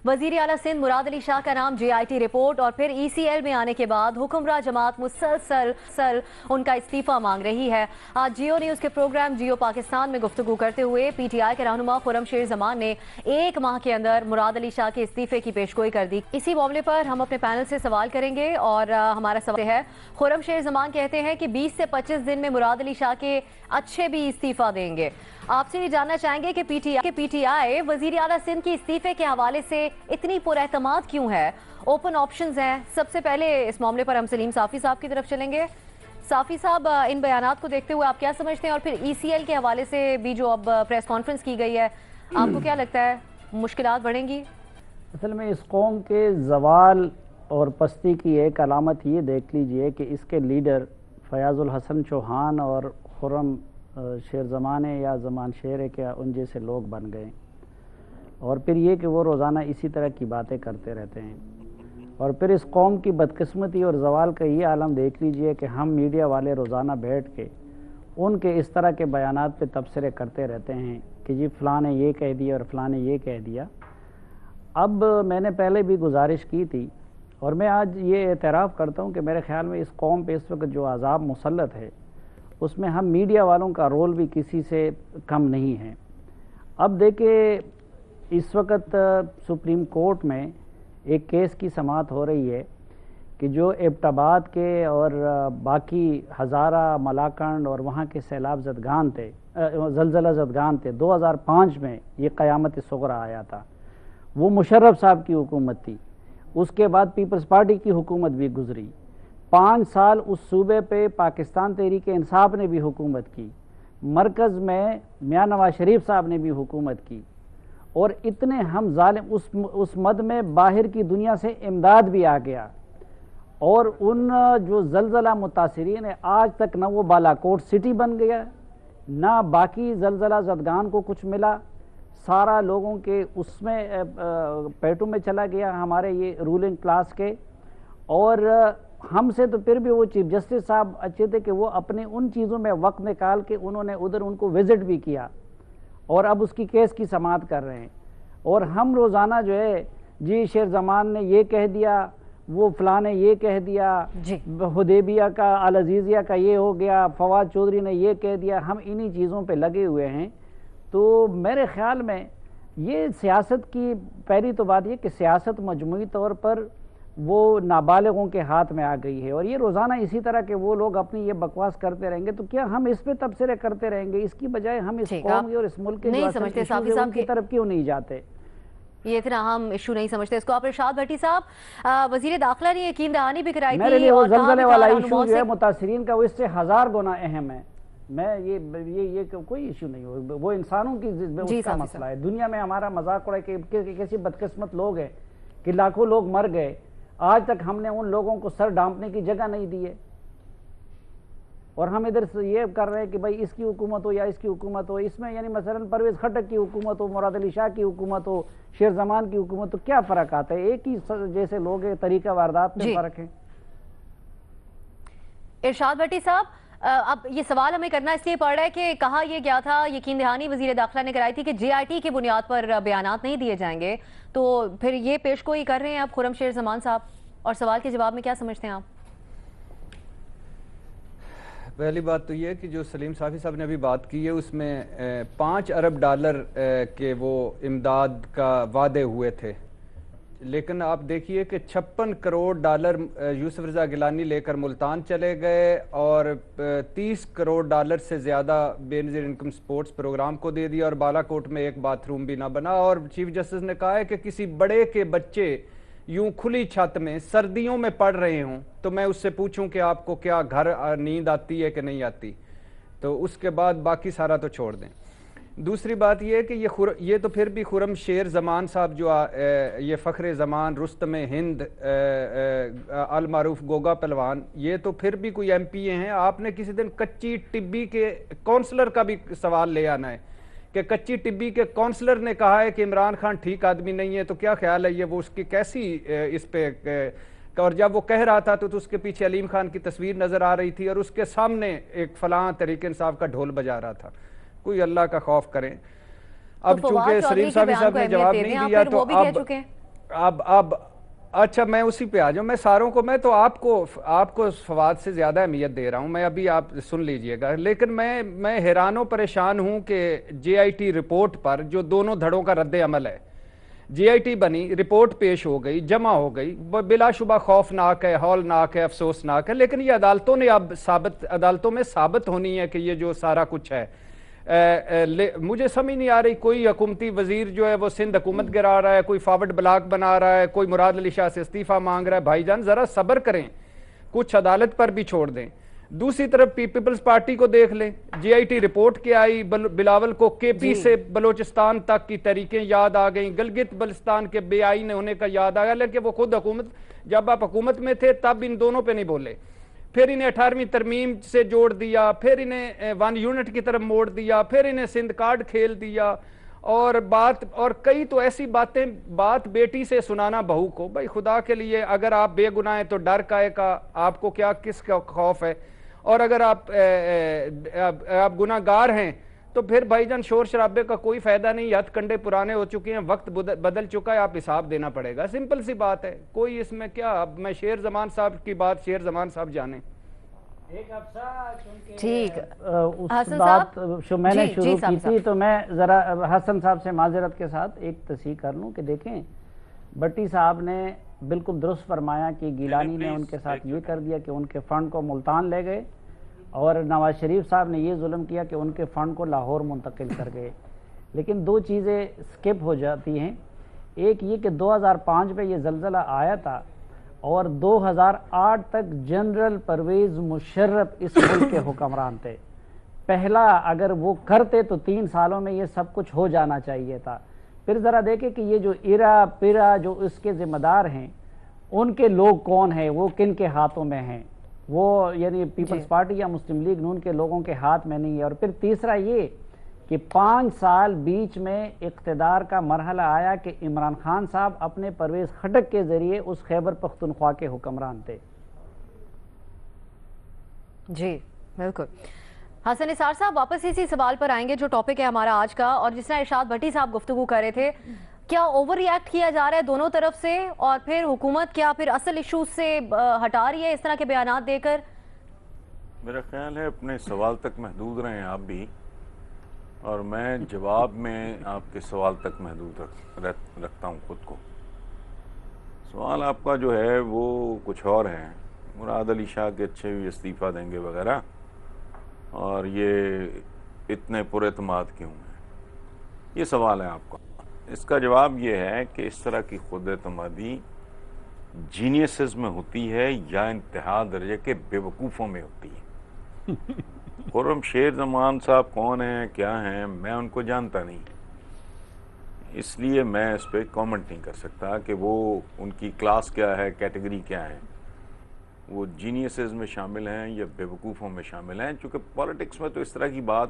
वजीर आला सिंध मुराद अली शाह का नाम JIT रिपोर्ट और फिर ECL में आने के बाद हुक्मरां जमात मुसलसल उनका इस्तीफा मांग रही है। आज जियो न्यूज के प्रोग्राम जियो पाकिस्तान में गुफ्तगू करते हुए PTI के रहनुमा खुर्रमशेर जमान ने 1 माह के अंदर मुराद अली शाह के इस्तीफे की पेशगोई कर दी। इसी मामले पर हम अपने पैनल से सवाल करेंगे और हमारा सवाल है, खुर्रमशेर जमान कहते हैं कि 20 से 25 दिन में मुराद अली शाह के अच्छे भी इस्तीफा देंगे। आपसे ये जानना चाहेंगे कि PTI वजीर आला सिंध के इस्तीफे के हवाले से इतनी पुरएतमाद क्यों है? ओपन ऑप्शंस हैं। सबसे पहले इस मामले पर हम सलीम साफ़ी साहब की तरफ चलेंगे। साफ़ी साहब, इन बयानात को देखते हुए आप क्या समझते हैं? और फिर ECL के हवाले से भी जो अब प्रेस कॉन्फ्रेंस की गई है, आपको क्या लगता है मुश्किलात बढ़ेंगी? असल में इस कौम के जवाल और पस्ती की एक अलामत ये देख लीजिए कि इसके लीडर फयाजुल हसन चौहान और खुर्रम शेर ज़माने या ज़मान शेर क्या उन जैसे लोग बन गए। और फिर ये कि वो रोज़ाना इसी तरह की बातें करते रहते हैं। और फिर इस कौम की बदकिस्मती और जवाल का ये आलम देख लीजिए कि हम मीडिया वाले रोज़ाना बैठ के उनके इस तरह के बयानात पे तबसरे करते रहते हैं कि जी फ़लाँ ने ये कह दिया और फ़लाँ ने ये कह दिया। अब मैंने पहले भी गुजारिश की थी और मैं आज ये एतराफ़ करता हूँ कि मेरे ख़्याल में इस कौम पे इस वक्त जो अज़ाब मुसल्लत है उसमें हम मीडिया वालों का रोल भी किसी से कम नहीं है। अब देखिए, इस वक्त सुप्रीम कोर्ट में एक केस की समाअत हो रही है कि जो एबटाबाद के और बाकी हज़ारा मलाकंड और वहाँ के सैलाब ज़दगान थे, ज़लज़ला ज़दगान थे, 2005 में ये क़यामत सुग़रा आया था। वो मुशर्रफ साहब की हुकूमत थी। उसके बाद पीपल्स पार्टी की हुकूमत भी गुजरी। 5 साल उस सूबे पे पाकिस्तान तहरीक इंसाफ ने भी हुकूमत की। मरकज़ में मियां नवाज शरीफ साहब ने भी हुकूमत की। और इतने हम जालिम उस मद में बाहर की दुनिया से इमदाद भी आ गया। और उन जो ज़लज़ला मुतासिरीन है आज तक न वो बालाकोट सिटी बन गया, ना बाकी ज़लज़ला ज़दगान को कुछ मिला। सारा लोगों के उसमें पेटों में चला गया, हमारे ये रूलिंग क्लास के। और हमसे तो फिर भी वो चीफ जस्टिस साहब अच्छे थे कि वो अपने उन चीज़ों में वक्त निकाल के उन्होंने उधर उनको विज़िट भी किया और अब उसकी केस की समाअत कर रहे हैं। और हम रोज़ाना जो है जी शेर ज़मान ने ये कह दिया, वो फ़लाँ ने ये कह दिया, हुदैबिया का अल अज़ीज़िया का ये हो गया, फवाद चौधरी ने ये कह दिया, हम इन्हीं चीज़ों पे लगे हुए हैं। तो मेरे ख़्याल में ये सियासत की पहली तो बात ये कि सियासत मजमूई तौर पर वो नाबालिगों के हाथ में आ गई है। और ये रोज़ाना इसी तरह के वो लोग अपनी ये बकवास करते रहेंगे तो क्या हम इस पे तबसरे करते रहेंगे? इसकी बजाय हम इस कौम की और इस मुल्क के नहीं समझते साफ़ी साहब की तरफ क्यों नहीं जाते? ये इतना हम इशू नहीं समझते इसको। आप इरशाद भट्टी साहब, वज़ीर दाखिला ने यकीन दहानी भी कराई थी। मेरे लिए वो ज़लज़ले वाला इशू जो है मुतासिरीन का वो इससे 1000 गुना अहम है। मैं ये कोई इशू नहीं हो, वो इंसानों की उसका मसला है। दुनिया में हमारा मजाक उड़ा कि कैसी बदकिस्मत लोग हैं कि लाखों लोग मर गए, आज तक हमने उन लोगों को सर डांपने की जगह नहीं दी है। और हम इधर से ये कर रहे हैं कि भाई इसकी हुकूमत हो या इसकी हुकूमत हो, इसमें यानी मसलन परवेज़ खट्टक की हुकूमत हो, मुराद अली शाह की हुकूमत हो, शेर ज़मान की हुकूमत हो, क्या फ़र्क आता है? एक ही जैसे लोग हैं, तरीका वारदात में फ़र्क है। इरशाद भट्टी साहब, अब ये सवाल हमें करना इसलिए पड़ रहा है कि कहा यह गया था, यकीन दहानी वज़ीर दाखिला ने कराई थी कि JIT की बुनियाद पर बयानात नहीं दिए जाएंगे। तो फिर ये पेशगोई कर रहे हैं अब खुर्रमशेर ज़मान साहब, और सवाल के जवाब में क्या समझते हैं आप? पहली बात तो ये है कि जो सलीम साफ़ी साहब ने अभी बात की है उसमें 5 अरब डॉलर के वो इमदाद का वादे हुए थे, लेकिन आप देखिए कि 56 करोड़ डॉलर यूसुफ रज़ा गिलानी लेकर मुल्तान चले गए और 30 करोड़ डॉलर से ज़्यादा बेनज़ीर इनकम स्पोर्ट्स प्रोग्राम को दे दिया और बालाकोट में एक बाथरूम भी ना बना। और चीफ जस्टिस ने कहा है कि किसी बड़े के बच्चे यूं खुली छत में सर्दियों में पढ़ रहे हों तो मैं उससे पूछूं कि आपको क्या घर नींद आती है कि नहीं आती, तो उसके बाद बाकी सारा तो छोड़ दें। दूसरी बात यह है कि ये तो फिर भी खुर्रम शेर ज़मान साहब जो ये फ़ख्र ज़मान, रुस्तम हिंद, अल मारूफ गोगा पहलवान, ये तो फिर भी कोई MPA हैं। आपने किसी दिन कच्ची टिब्बी के काउंसलर का भी सवाल ले आना है कि कच्ची टिब्बी के काउंसलर ने कहा है कि इमरान खान ठीक आदमी नहीं है, तो क्या ख्याल है ये वो उसकी कैसी इस पे। और जब वो कह रहा था तो उसके पीछे अलीम खान की तस्वीर नज़र आ रही थी और उसके सामने एक फलां तहरीक इंसाफ का ढोल बजा रहा था। कोई अल्लाह का खौफ करें। اب چونکہ سلیم صافی صاحب نے جواب نہیں دیا تو اب اچھا میں اسی پہ آ جاؤں. میں ساروں کو میں تو آپ کو فواد سے زیادہ اہمیت دے رہا ہوں. میں ابھی آپ سن لیجئے گا. لیکن میں حیران و پریشان ہوں کہ جے آئی ٹی رپورٹ پر جو دونوں دھڑوں کا رد عمل ہے, جے آئی ٹی بنی, رپورٹ پیش ہو گئی, جمع ہو گئی, بلا شبہ خوفناک ہے, ہولناک ہے, افسوسناک ہے, لیکن یہ عدالتوں میں ثابت ہونی ہے کہ یہ جو سارا کچھ ہے. مجھے سمجھ نہیں آ رہی, کوئی حکومتی وزیر جو ہے وہ سندھ حکومت گرا رہا ہے, کوئی فارورڈ بلاک بنا رہا ہے, کوئی مراد علی شاہ سے استعفیٰ مانگ رہا ہے. بھائی جان ذرا صبر کریں, کچھ عدالت پر بھی چھوڑ دیں. دوسری طرف پیپلز پارٹی کو دیکھ لیں, جے آئی ٹی رپورٹ کے آئی, بلاول کو کے پی سے بلوچستان تک کی تحریکیں یاد آ گئیں, گلگت بلستان کے بے آئین ہونے کا یاد آ گیا, لیکن وہ خود حکومت, جب آپ حکومت میں تھے تب ان دونوں پہ نہیں بولے. پھر انہیں 18ویں ترمیم سے جوڑ دیا, پھر انہیں 1 یونٹ کی طرف موڑ دیا, پھر انہیں سندھ کارڈ کھیل دیا, اور کئی تو ایسی بات بیٹی سے سنانا بہو کو. بھائی خدا کے لیے, اگر آپ بے گناہ ہیں تو ڈر کائے کا, آپ کو کیا کس کا خوف ہے؟ اور اگر آپ گناہ گار ہیں تو پھر بھائی جان شور شرابے کا کوئی فائدہ نہیں. ہتھ کنڈے پرانے ہو چکے ہیں, وقت بدل چکا ہے, آپ حساب دینا پڑے گا. سمپل سی بات ہے, کوئی اس میں کیا. اب میں شیر زمان صاحب کی بات شیر زمان صاحب جانیں. ٹھیک, اس بات جو میں نے شروع کی تھی تو میں ذرا حسن صاحب سے معذرت کے ساتھ ایک تصحیح کر لوں کہ دیکھیں, بٹی صاحب نے بالکل درست فرمایا کہ گیلانی نے ان کے ساتھ یہ کر دیا کہ ان کے فنڈ کو ملتان لے گئے, اور نواز شریف صاحب نے یہ ظلم کیا کہ ان کے فنڈ کو لاہور منتقل کر گئے. لیکن دو چیزیں سکپ ہو جاتی ہیں. ایک یہ کہ 2005 میں یہ زلزلہ آیا تھا, اور 2008 تک جنرل پرویز مشرف اس ملک کے حکمران تھے. پہلا اگر وہ کرتے تو 3 سالوں میں یہ سب کچھ ہو جانا چاہیے تھا. پھر ذرا دیکھیں کہ یہ جو ایرا پیرا جو اس کے ذمہ دار ہیں, ان کے لوگ کون ہیں, وہ کن کے ہاتھوں میں ہیں. وہ یعنی پیپلز پارٹی یا مسلم لیگ نون کے لوگوں کے ہاتھ میں نہیں ہے. اور پھر تیسرا یہ کہ 5 سال بیچ میں اقتدار کا مرحلہ آیا کہ عمران خان صاحب اپنے پرویز خٹک کے ذریعے اس خیبر پختونخوا کے حکمران تھے. جی بالکل. حسن نثار صاحب واپس اسی سوال پر آئیں گے جو ٹاپک ہے ہمارا آج کا, اور جس طرح ارشاد بھٹی صاحب گفتگو کر رہے تھے, کیا اوور ری ایکٹ کیا جا رہا ہے دونوں طرف سے, اور پھر حکومت کیا پھر اصل ایشوز سے ہٹا رہی ہے اس طرح کے بیانات دے کر؟ میرا خیال ہے اپنے سوال تک محدود رہیں آپ بھی, اور میں جواب میں آپ کے سوال تک محدود رکھتا ہوں خود کو. سوال آپ کا جو ہے وہ کچھ اور ہے, مراد علی شاہ کے اچھے بھی استعفیٰ دیں گے وغیرہ, اور یہ اتنے پر اعتماد کیوں ہیں, یہ سوال ہے آپ کا. اس کا جواب یہ ہے کہ اس طرح کی خود اعتمادی جینیسز میں ہوتی ہے یا انتہا درجے کے بے وقوفوں میں ہوتی ہے. خرم شیر زمان صاحب کون ہیں, کیا ہیں, میں ان کو جانتا نہیں, اس لیے میں اس پہ کامنٹ نہیں کر سکتا کہ وہ ان کی کلاس کیا ہے, کیٹیگری کیا ہے. وہ جینیسز میں شامل ہیں یا بے وقوفوں میں شامل ہیں, چونکہ پالیٹکس میں تو اس طرح کی بات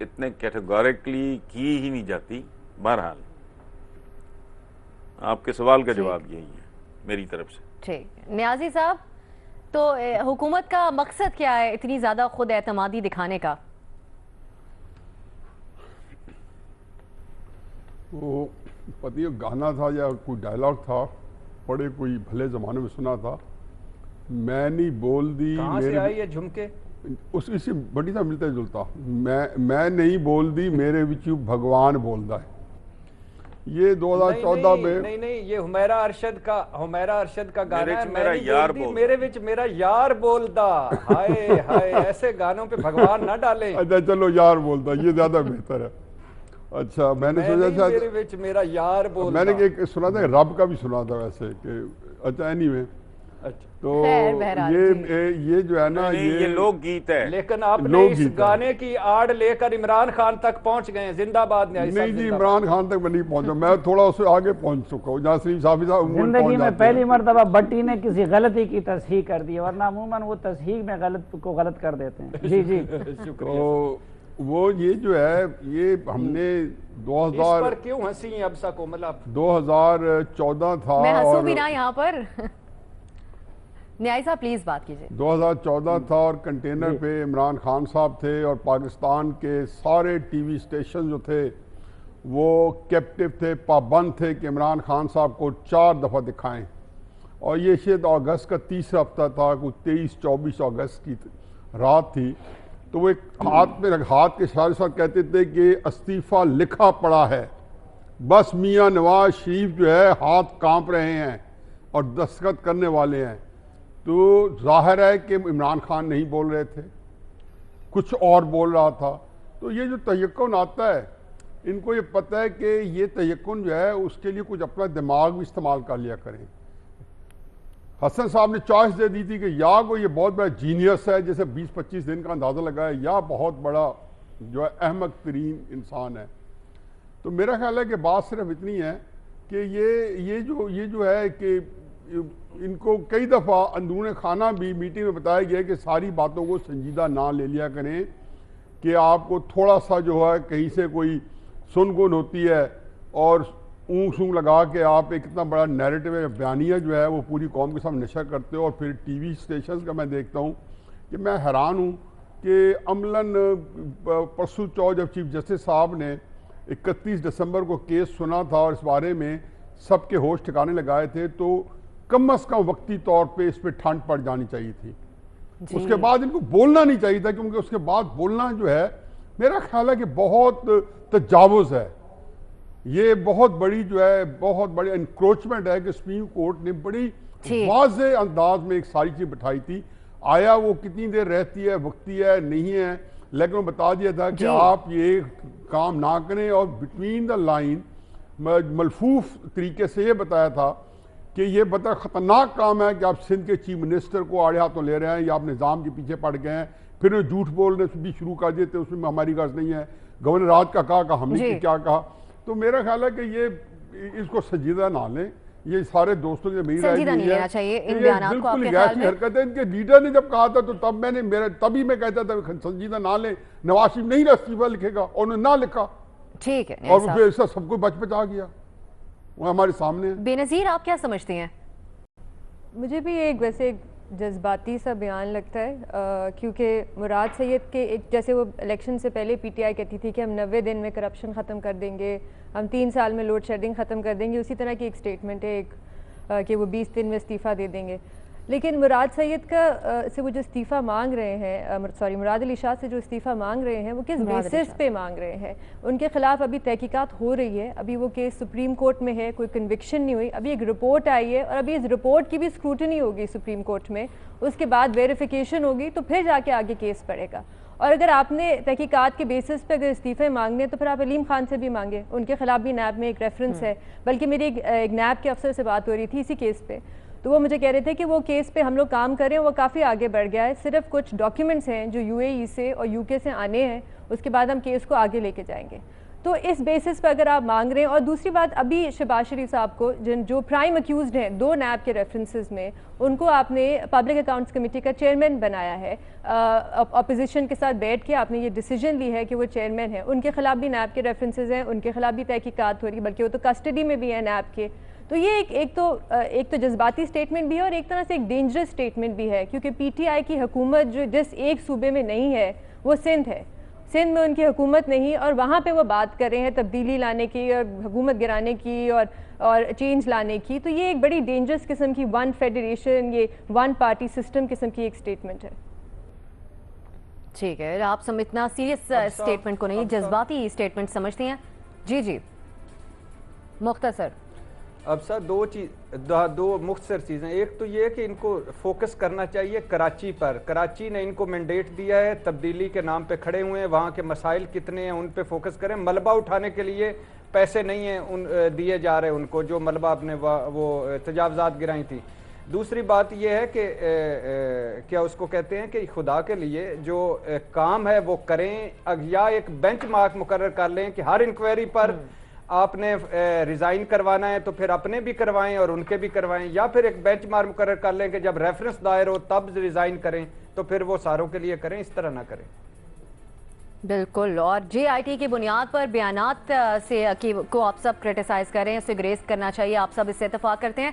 اتنے کیٹیگوریکلی کی ہی نہیں جاتی. بہرحال آپ کے سوال کا جواب یہی ہے میری طرف سے. ٹھیک. نیازی صاحب, تو حکومت کا مقصد کیا ہے اتنی زیادہ خود اعتمادی دکھانے کا؟ وہ پتہ گانا تھا یا کوئی ڈائلاگ تھا, پڑھے کوئی بھلے زمانے میں سنا تھا, میں نہیں بول دی. کہاں سے آئی یہ جھمکے؟ اسی بڑی تھا ملتا جلتا, میں نہیں بول دی میرے وچوں بھگوان بولدا ہے. یہ 2014 میں نہیں یہ حمیرہ ارشد کا گانا ہے. میرے وچ میرا یار بولدا. ہائے ہائے, ایسے گانوں پہ بھگوان نہ ڈالیں. اچھا چلو یار بولدا, یہ زیادہ بہتر ہے. اچھا میں نے سوچا میرے وچ میرا یار بولدا, میں نے ایک سنا تھا, رب کا بھی سنا تھا ویسے کہ اچھا اینی وے. تو یہ جو ہے نا یہ لوک گیت ہے, لیکن آپ نے اس گانے کی آڑ لے کر عمران خان تک پہنچ گئے. زندہ باد. نہیں جی, عمران خان تک میں نہیں پہنچا, میں تھوڑا اس سے آگے پہنچ چکا ہوں. جہاں سلیم صافی صاحب زندگی میں پہلی مرتبہ بٹی نے کسی غلطی کی تصحیح کر دی, ورنہ عموماً وہ تصحیح میں غلط کر دیتے ہیں. جی جی. تو وہ یہ جو ہے یہ ہم نے 2000 پر کیوں ہنسی ہیں اب سا کومل آپ؟ 2014 تھا, میں ہنسوں بھی نہ یہاں پر. न्याय साहब प्लीज बात कीजिए। 2014 था और कंटेनर पे इमरान खान साहब थे और पाकिस्तान के सारे टीवी स्टेशन जो थे वो कैप्टिव थे, पाबंद थे कि इमरान खान साहब को 4 दफ़ा दिखाएं। और ये शायद अगस्त का तीसरा हफ्ता था, कुछ 23-24 अगस्त की रात थी। तो वो एक हाथ के इशारे साथ कहते थे कि इस्तीफ़ा लिखा पड़ा है, बस मियाँ नवाज शरीफ जो है हाथ कांप रहे हैं और दस्तखत करने वाले हैं। तो जाहिर है कि इमरान खान नहीं बोल रहे थे, कुछ और बोल रहा था। तो ये जो तयक्कुन आता है, इनको ये पता है कि ये तयक्कुन जो है उसके लिए कुछ अपना दिमाग भी इस्तेमाल कर लिया करें। हसन साहब ने चॉइस दे दी थी कि या कोई ये बहुत बड़ा जीनियस है जैसे 20-25 दिन का अंदाज़ा लगाया, या बहुत बड़ा जो है अहमक तरीन इंसान है। तो मेरा ख्याल है कि बात सिर्फ इतनी है कि ये जो है कि इनको कई दफ़ा अंदरूनी खाना भी मीटिंग में बताया गया कि सारी बातों को संजीदा ना ले लिया करें, कि आपको थोड़ा सा जो है कहीं से कोई सुनगुन होती है और ऊँग सूंग लगा के आप एक इतना बड़ा नैरेटिव या बयानिया जो है वो पूरी कौम के सामने नशर करते हो। और फिर टीवी स्टेशन का मैं देखता हूँ कि मैं हैरान हूँ कि अमलन परसों चौथ जब चीफ जस्टिस साहब ने 31 दिसंबर को केस सुना था और इस बारे में सबके होश ठिकाने लगाए थे, तो कम अज़ कम वक्ती तौर पे इस पर ठंड पड़ जानी चाहिए थी। उसके बाद इनको बोलना नहीं चाहिए था, क्योंकि उसके बाद बोलना जो है मेरा ख्याल है कि बहुत तजावुज़ है। ये बहुत बड़ी जो है बहुत बड़ी इंक्रोचमेंट है कि सुप्रीम कोर्ट ने बड़ी वाज़े अंदाज में एक सारी चीज़ बिठाई थी। आया वो कितनी देर रहती है, वक्ती है, नहीं है, लेकिन वो बता दिया था कि आप ये काम ना करें। और बिटवीन द लाइन मलफूफ तरीके से ये बताया था कि ये बड़ा ख़तरनाक काम है कि आप सिंध के चीफ मिनिस्टर को आड़े हाथों ले रहे हैं या आप निज़ाम के पीछे पड़ गए हैं। फिर वो झूठ बोलने भी शुरू कर दिए थे, उसमें हमारी गर्ज नहीं है, गवर्नर राज का कहा हमने क्या कहा। तो मेरा ख्याल है कि ये इसको संजीदा ना लें। ये सारे दोस्तों की मेरी राय नहीं लेना चाहिए इन बयानात को। आपके ख्याल में हरकत है इनके लीडर ने जब कहा था तो तभी मैं कहता था संजीदा ना लें, नवाज शरीफ नहीं इस्तीफा लिखेगा और उन्होंने ना लिखा, ठीक है, और फिर ऐसा सबको बचा गया, वो हमारे सामने है। बेनज़ीर आप क्या समझती हैं? मुझे भी एक वैसे जज्बाती सा बयान लगता है, क्योंकि मुराद सैयद के जैसे वो इलेक्शन से पहले पीटीआई कहती थी कि हम 90 दिन में करप्शन ख़त्म कर देंगे, हम 3 साल में लोड शेडिंग ख़त्म कर देंगे, उसी तरह की एक स्टेटमेंट है कि वो 20 दिन में इस्तीफ़ा दे देंगे। लेकिन मुराद सैयद का से वो जो इस्तीफ़ा मांग रहे हैं, मुराद अली शाह से जो इस्तीफ़ा मांग रहे हैं वो किस बेसिस पे मांग रहे हैं? उनके खिलाफ अभी तहकीकात हो रही है, अभी वो केस सुप्रीम कोर्ट में है, कोई कन्विक्शन नहीं हुई, अभी एक रिपोर्ट आई है और अभी इस रिपोर्ट की भी स्क्रूटनी होगी सुप्रीम कोर्ट में, उसके बाद वेरिफिकेशन होगी, तो फिर जाके आगे केस पड़ेगा। और अगर आपने तहकीकात के बेसिस पे अगर इस्तीफ़े मांगने तो फिर आप अलीम खान से भी मांगे, उनके खिलाफ भी नैब में एक रेफरेंस है। बल्कि मेरी एक नैब के अफसर से बात हो रही थी इसी केस पे, तो वो मुझे कह रहे थे कि वो केस पे हम लोग काम कर रहे हैं, वो काफ़ी आगे बढ़ गया है, सिर्फ कुछ डॉक्यूमेंट्स हैं जो यूएई से और यूके से आने हैं, उसके बाद हम केस को आगे लेके जाएंगे। तो इस बेसिस पर अगर आप मांग रहे हैं, और दूसरी बात अभी शहबाज शरीफ साहब को जो प्राइम अक्यूज्ड हैं 2 नैब के रेफरेंसेस में, उनको आपने पब्लिक अकाउंट्स कमेटी का चेयरमैन बनाया है, अपोजिशन के साथ बैठ के आपने ये डिसीजन ली है कि वो चेयरमैन है, उनके खिलाफ भी नैब के रेफरेंसेस हैं, उनके खिलाफ भी तहकीकात हो रही है, बल्कि वो तो कस्टडी में भी है नैब के। तो ये एक तो जज्बाती स्टेटमेंट भी है और एक तरह से एक डेंजरस स्टेटमेंट भी है, क्योंकि पीटीआई की हुकूमत जो जिस एक सूबे में नहीं है वो सिंध है, सिंध में उनकी हुकूमत नहीं, और वहाँ पे वो बात कर रहे हैं तब्दीली लाने की और हुकूमत गिराने की और चेंज लाने की। तो ये एक बड़ी डेंजरस किस्म की वन फेडरेशन, ये वन पार्टी सिस्टम किस्म की एक स्टेटमेंट है। ठीक है, आप सब इतना सीरियस स्टेटमेंट को नहीं, जज्बाती स्टेटमेंट समझती हैं? जी मुख्तसर। अब सर दो मुख्तसर चीज़ें, एक तो ये कि इनको फोकस करना चाहिए कराची पर। कराची ने इनको मैंडेट दिया है, तब्दीली के नाम पे खड़े हुए हैं, वहाँ के मसाइल कितने हैं उन पे फोकस करें। मलबा उठाने के लिए पैसे नहीं हैं दिए जा रहे उनको, जो मलबा आपने वो तजावज़ात गिराई थी। दूसरी बात यह है कि क्या उसको कहते हैं कि खुदा के लिए जो काम है वो करें, या एक बेंच मार्क मुकर्रर कर लें कि हर इंक्वायरी पर आपने रिज़ाइन करवाना है तो फिर अपने भी करवाएं और उनके भी करवाएं, या फिर एक बेंच मार्क मुकर्रर कर लें कि जब रेफरेंस दायर हो तब रिज़ाइन करें, तो फिर वो सारों के लिए करें, इस तरह ना करें। बिल्कुल। और JIT की बुनियाद पर बयानात से को आप सब क्रिटिसाइज करें, उसे ग्रेस करना चाहिए, आप सब इससे इत्तेफाक करते हैं।